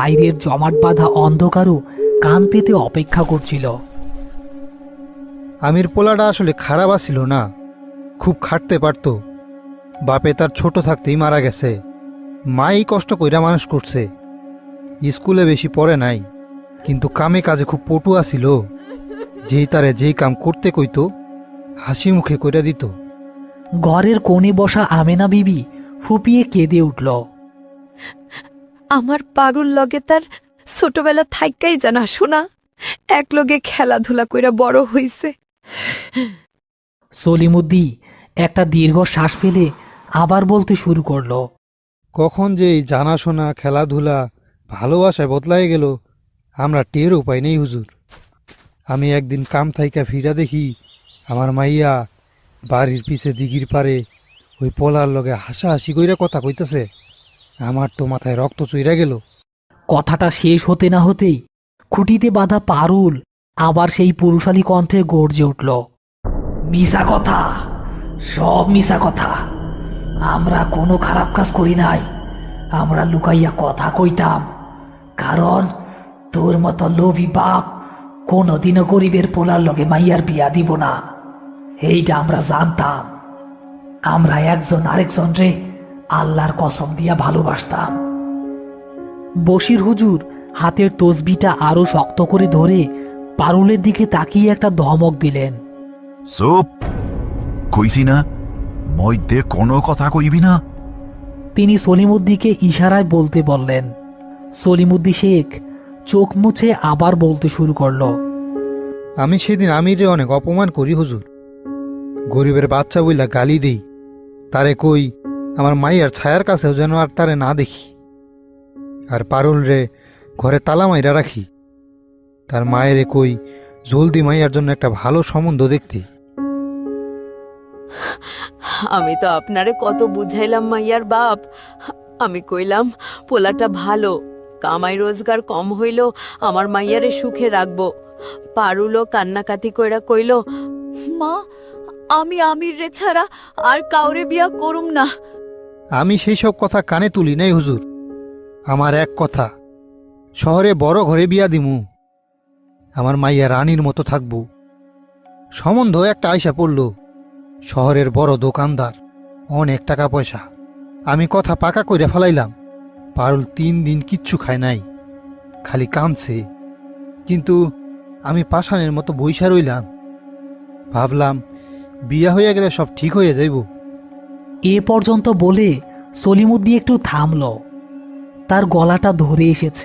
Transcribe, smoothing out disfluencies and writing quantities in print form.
বাইরের জমাট বাঁধা অন্ধকারও কান পেতে অপেক্ষা করছিল। আমির পোলাটা আসলে খারাপ আছিল না, খুব খাটতে পারত। বাপে তার ছোট থাকতেই মারা গেছে, মাই কষ্ট কইরা মানুষ করছে। স্কুলে বেশি পড়ে নাই, কিন্তু কামে কাজে খুব পটু আছিল। যেই তারে যেই কাম করতে কইতো হাসি মুখে কইরা দিত। ঘরের কোণে বসা আমেনা বিবি ফুপিয়ে কেঁদে উঠল। আমার পারুর লগে তার ছোটবেলা থাইকাই জানা শোনা, এক লগে খেলাধুলা কইরা বড় হইছে। সলিমুদ্দি একটা দীর্ঘ শ্বাস ফেলে আবার বলতে শুরু করলো। কখন যে এই জানাশোনা, খেলাধুলা, ভালোবাসায় বদলাই গেল আমরা টেরও পাই নেই হুজুর। আমি একদিন কাম থাইকা ফিরা দেখি আমার মাইয়া বাড়ির পিছে দিঘির পারে ওই পোলার লগে হাসাহাসি কইরা কথা কইতাছে। আমার তো মাথায় রক্ত চইরা গেল। কথাটা শেষ হতে না হতেই খুঁটিতে বাঁধা পারুল আবার সেই পুরুষালী কণ্ঠে গর্জে উঠল। মিছা কথা, সব মিছা কথা। আমরা কোনো খারাপ কাজ করি নাই। আমরা লুকাইয়া কথা কইতাম, কারণ তোর মতো লোভী বাপ কোনোদিনও গরিবের পোলার লগে মাইয়ার বিয়া দিব না। এইটা আমরা জানতাম। আমরা একজন আরেকজন রে আল্লাহর কসম দিয়া ভালোবাসতাম। বশির হুজুর হাতের তসবিটা আরো শক্ত করে ধরে পারুলের দিকে তাকিয়ে একটা ধমক দিলেন। চুপ, কইছি না মধ্যে কোনো কথা কইবি না। তিনি সলিমুদ্দিকে ইশারায় বলতে বললেন। সলিমুদ্দি শেখ চোখ মুছে আবার বলতে শুরু করলো। আমি সেদিন আমিরে অনেক অপমান করি হুজুর। গরিবের বাচ্চা বইলা গালি দেই, তারে কই আমার মাইয়ার ছায়ার কাছেও যেন আর তারে না দেখি। আর পারুল রে ঘরে তালা মাইরা রাখি। তার মায়েরে কই জলদি মাইয়ার জন্য একটা ভালো সম্বন্ধ দেখতে। আমি তো আপনারে কত বুঝাইলাম মাইয়ার বাপ। আমি কইলাম পোলাটা ভালো, কামাই রোজগার কম হইল, আমার মাইয়ারে সুখে রাখবো। পারুলো কান্নাকাতি কইরা কইল, মা আমি আমির রে ছাড়া আর কাউরে বিয়া করুম না। আমি সেই সব কথা কানে তুলি নাই হুজুর। আমার এক কথা, শহরে বড় ঘরে বিয়া দিমু, আমার মাইয়া রানীর মতো থাকবো। সম্বন্ধ একটা আইসা পড়ল, শহরের বড় দোকানদার, অনেক টাকা পয়সা। আমি কথা পাকা কইরা ফেলাইলাম। পারুল 3 দিন কিচ্ছু খায় নাই, খালি কাঁদছে। কিন্তু আমি পাষাণের মতো বইসা রইলাম। ভাবলাম বিয়া হইয়া গেলে সব ঠিক হয়ে যাইব। এ পর্যন্ত বলে সলিমুদ্দি একটু থামল। তার গলাটা ধরে এসেছে।